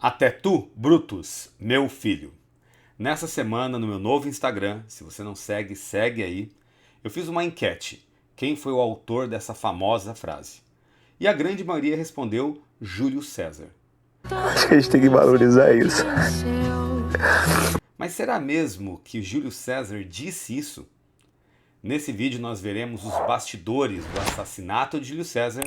Até tu, Brutus, meu filho. Nessa semana, no meu novo Instagram, se você não segue, segue aí, eu fiz uma enquete. Quem foi o autor dessa famosa frase? E a grande maioria respondeu Júlio César. Acho que a gente tem que valorizar isso. Mas será mesmo que Júlio César disse isso? Nesse vídeo nós veremos os bastidores do assassinato de Júlio César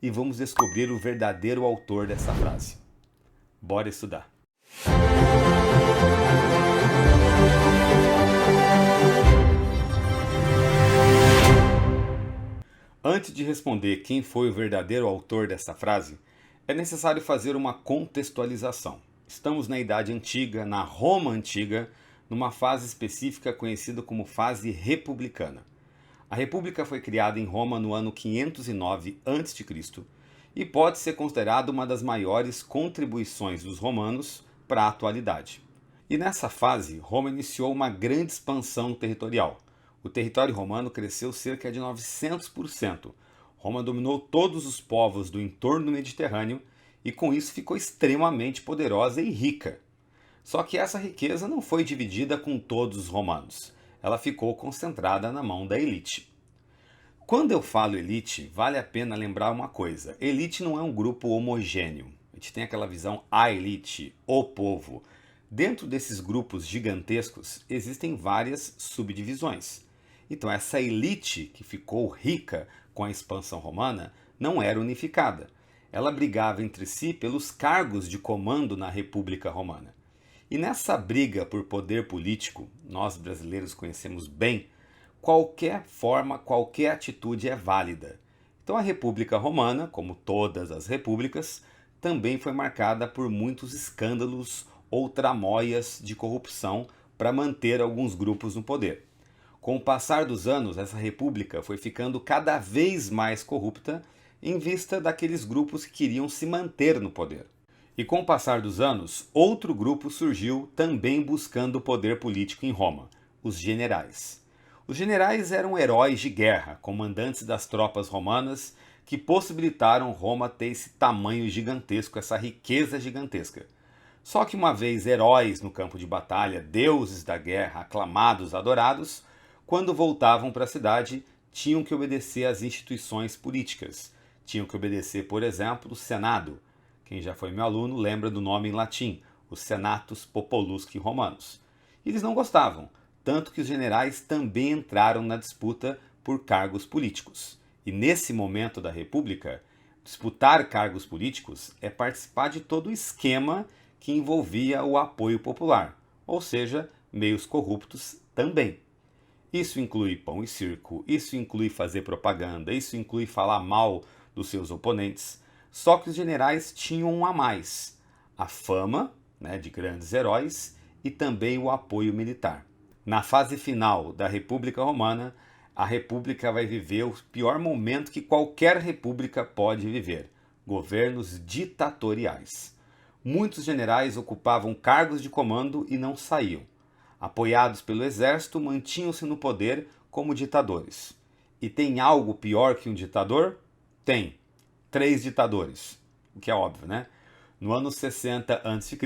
e vamos descobrir o verdadeiro autor dessa frase. Bora estudar. Antes de responder quem foi o verdadeiro autor dessa frase, é necessário fazer uma contextualização. Estamos na Idade Antiga, na Roma Antiga, numa fase específica conhecida como fase republicana. A República foi criada em Roma no ano 509 a.C. e pode ser considerada uma das maiores contribuições dos romanos para a atualidade. E nessa fase, Roma iniciou uma grande expansão territorial. O território romano cresceu cerca de 900%. Roma dominou todos os povos do entorno do Mediterrâneo e com isso ficou extremamente poderosa e rica. Só que essa riqueza não foi dividida com todos os romanos. Ela ficou concentrada na mão da elite. Quando eu falo elite, vale a pena lembrar uma coisa. Elite não é um grupo homogêneo. A gente tem aquela visão a elite, o povo. Dentro desses grupos gigantescos existem várias subdivisões. Então essa elite que ficou rica com a expansão romana não era unificada. Ela brigava entre si pelos cargos de comando na República Romana. E nessa briga por poder político, nós brasileiros conhecemos bem, qualquer forma, qualquer atitude é válida. Então a República Romana, como todas as repúblicas, também foi marcada por muitos escândalos ou tramóias de corrupção para manter alguns grupos no poder. Com o passar dos anos, essa república foi ficando cada vez mais corrupta em vista daqueles grupos que queriam se manter no poder. E com o passar dos anos, outro grupo surgiu também buscando o poder político em Roma, os generais. Os generais eram heróis de guerra, comandantes das tropas romanas que possibilitaram Roma ter esse tamanho gigantesco, essa riqueza gigantesca. Só que uma vez heróis no campo de batalha, deuses da guerra, aclamados, adorados, quando voltavam para a cidade, tinham que obedecer às instituições políticas. Tinham que obedecer, por exemplo, o Senado. Quem já foi meu aluno lembra do nome em latim, os Senatus Populusque Romanos. E eles não gostavam, tanto que os generais também entraram na disputa por cargos políticos. E nesse momento da República, disputar cargos políticos é participar de todo o esquema que envolvia o apoio popular, ou seja, meios corruptos também. Isso inclui pão e circo, isso inclui fazer propaganda, isso inclui falar mal dos seus oponentes. Só que os generais tinham um a mais: a fama, de grandes heróis e também o apoio militar. Na fase final da República Romana, a República vai viver o pior momento que qualquer república pode viver: governos ditatoriais. Muitos generais ocupavam cargos de comando e não saíam. Apoiados pelo exército, mantinham-se no poder como ditadores. E tem algo pior que um ditador? Tem. 3 ditadores. O que é óbvio, né? No ano 60 a.C.,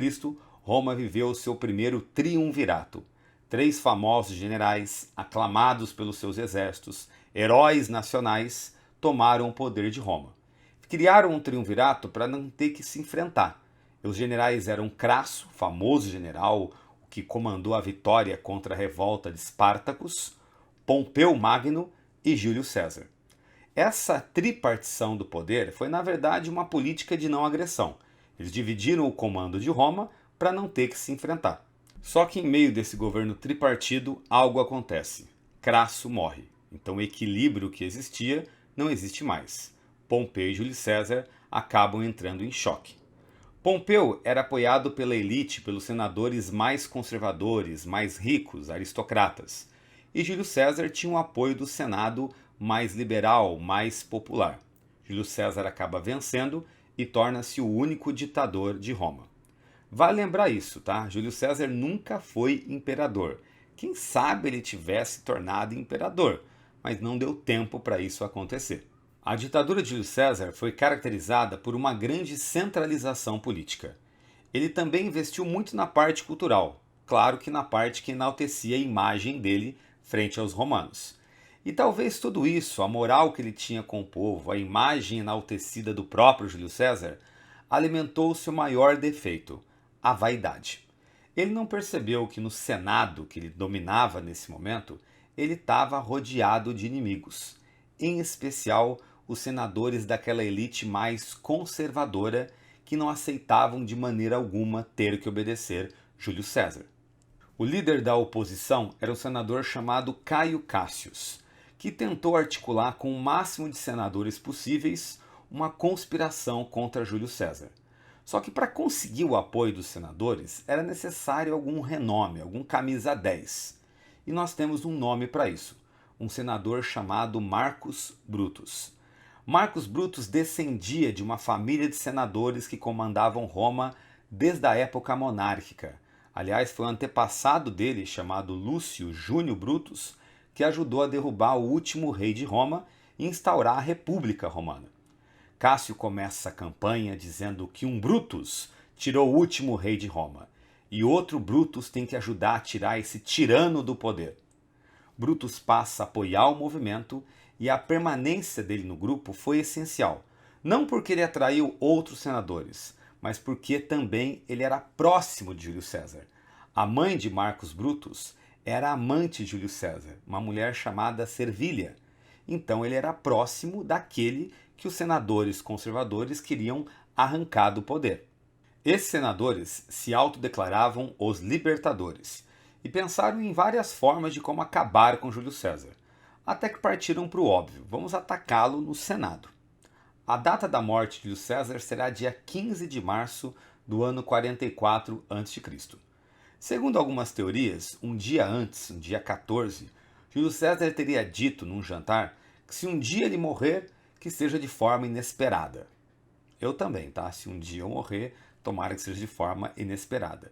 Roma viveu o seu primeiro triunvirato. 3 famosos generais, aclamados pelos seus exércitos, heróis nacionais, tomaram o poder de Roma. Criaram um triunvirato para não ter que se enfrentar. Os generais eram Crasso, famoso general, que comandou a vitória contra a revolta de Espartacus, Pompeu Magno e Júlio César. Essa tripartição do poder foi, na verdade, uma política de não agressão. Eles dividiram o comando de Roma para não ter que se enfrentar. Só que em meio desse governo tripartido, algo acontece. Crasso morre. Então o equilíbrio que existia não existe mais. Pompeu e Júlio César acabam entrando em choque. Pompeu era apoiado pela elite, pelos senadores mais conservadores, mais ricos, aristocratas. E Júlio César tinha o apoio do Senado mais liberal, mais popular. Júlio César acaba vencendo e torna-se o único ditador de Roma. Vale lembrar isso, tá? Júlio César nunca foi imperador. Quem sabe ele tivesse tornado imperador, mas não deu tempo para isso acontecer. A ditadura de Júlio César foi caracterizada por uma grande centralização política. Ele também investiu muito na parte cultural, claro que na parte que enaltecia a imagem dele frente aos romanos. E talvez tudo isso, a moral que ele tinha com o povo, a imagem enaltecida do próprio Júlio César, alimentou seu maior defeito, a vaidade. Ele não percebeu que no Senado, que ele dominava nesse momento, ele estava rodeado de inimigos, em especial os senadores daquela elite mais conservadora que não aceitavam de maneira alguma ter que obedecer Júlio César. O líder da oposição era um senador chamado Caio Cassius, que tentou articular com o máximo de senadores possíveis uma conspiração contra Júlio César. Só que para conseguir o apoio dos senadores era necessário algum renome, algum camisa 10. E nós temos um nome para isso, um senador chamado Marcus Brutus. Marcus Brutus descendia de uma família de senadores que comandavam Roma desde a época monárquica. Aliás, foi um antepassado dele, chamado Lúcio Júnior Brutus, que ajudou a derrubar o último rei de Roma e instaurar a República Romana. Cássio começa a campanha dizendo que um Brutus tirou o último rei de Roma e outro Brutus tem que ajudar a tirar esse tirano do poder. Brutus passa a apoiar o movimento e a permanência dele no grupo foi essencial, não porque ele atraiu outros senadores, mas porque também ele era próximo de Júlio César. A mãe de Marcus Brutus era amante de Júlio César, uma mulher chamada Servília. Então ele era próximo daquele que os senadores conservadores queriam arrancar do poder. Esses senadores se autodeclaravam os libertadores e pensaram em várias formas de como acabar com Júlio César, até que partiram para o óbvio: vamos atacá-lo no Senado. A data da morte de Júlio César será dia 15 de março do ano 44 a.C. Segundo algumas teorias, um dia antes, no dia 14, Júlio César teria dito num jantar que se um dia ele morrer, que seja de forma inesperada. Eu também, tá? Se um dia eu morrer, tomara que seja de forma inesperada.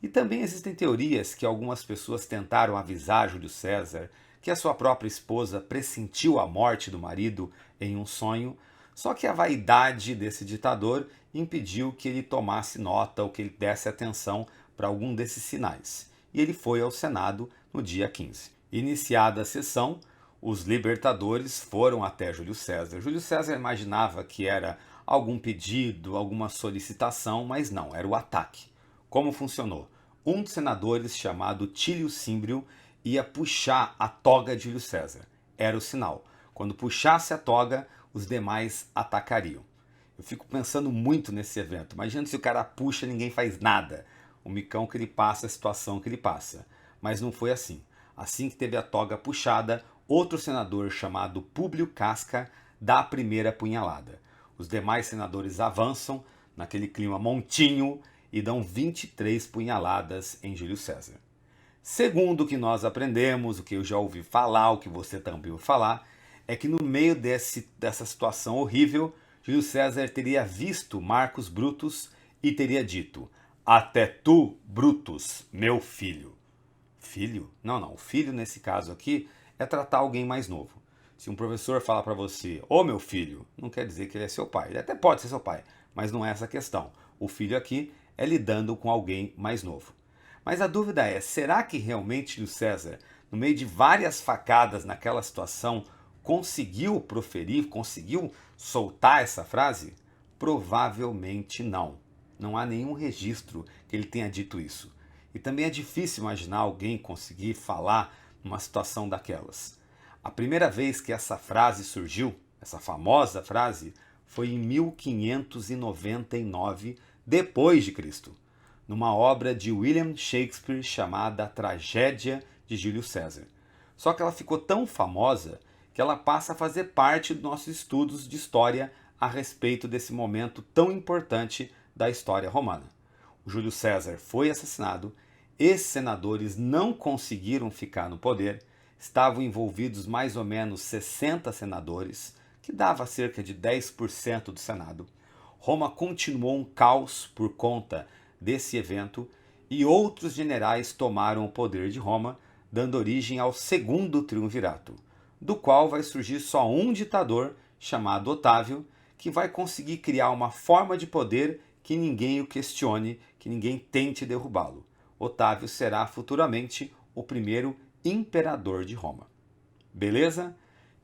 E também existem teorias que algumas pessoas tentaram avisar Júlio César que a sua própria esposa pressentiu a morte do marido em um sonho, só que a vaidade desse ditador impediu que ele tomasse nota ou que ele desse atenção para algum desses sinais. E ele foi ao Senado no dia 15. Iniciada a sessão, os libertadores foram até Júlio César. Júlio César imaginava que era algum pedido, alguma solicitação, mas não, era o ataque. Como funcionou? Um dos senadores, chamado Tílio Címbrio, ia puxar a toga de Júlio César. Era o sinal. Quando puxasse a toga, os demais atacariam. Eu fico pensando muito nesse evento. Imagina se o cara puxa e ninguém faz nada. O micão que ele passa, a situação que ele passa. Mas não foi assim. Assim que teve a toga puxada, outro senador chamado Públio Casca dá a primeira punhalada. Os demais senadores avançam naquele clima montinho e dão 23 punhaladas em Júlio César. Segundo o que nós aprendemos, o que eu já ouvi falar, o que você também ouviu falar, é que no meio dessa situação horrível, Júlio César teria visto Marcus Brutus e teria dito: "Até tu, Brutus, meu filho." Filho? Não. O filho nesse caso aqui é tratar alguém mais novo. Se um professor falar para você, ô meu filho, não quer dizer que ele é seu pai. Ele até pode ser seu pai, mas não é essa a questão. O filho aqui é lidando com alguém mais novo. Mas a dúvida é, será que realmente Júlio César, no meio de várias facadas naquela situação, conseguiu proferir, conseguiu soltar essa frase? Provavelmente não. Não há nenhum registro que ele tenha dito isso. E também é difícil imaginar alguém conseguir falar numa situação daquelas. A primeira vez que essa frase surgiu, essa famosa frase, foi em 1599 depois de Cristo, numa obra de William Shakespeare chamada Tragédia de Júlio César. Só que ela ficou tão famosa que ela passa a fazer parte dos nossos estudos de história a respeito desse momento tão importante da história romana. O Júlio César foi assassinado, esses senadores não conseguiram ficar no poder, estavam envolvidos mais ou menos 60 senadores, que dava cerca de 10% do Senado. Roma continuou um caos por conta desse evento e outros generais tomaram o poder de Roma, dando origem ao segundo triunvirato, do qual vai surgir só um ditador chamado Otávio, que vai conseguir criar uma forma de poder que ninguém o questione, que ninguém tente derrubá-lo. Otávio será futuramente o primeiro imperador de Roma. Beleza?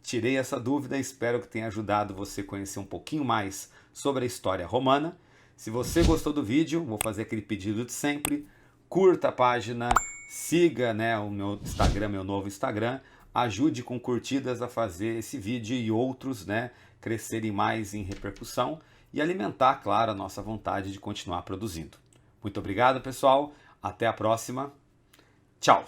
Tirei essa dúvida, espero que tenha ajudado você a conhecer um pouquinho mais sobre a história romana. Se você gostou do vídeo, vou fazer aquele pedido de sempre, curta a página, siga, né, o meu Instagram, meu novo Instagram, ajude com curtidas a fazer esse vídeo e outros, né, crescerem mais em repercussão e alimentar, claro, a nossa vontade de continuar produzindo. Muito obrigado, pessoal. Até a próxima. Tchau!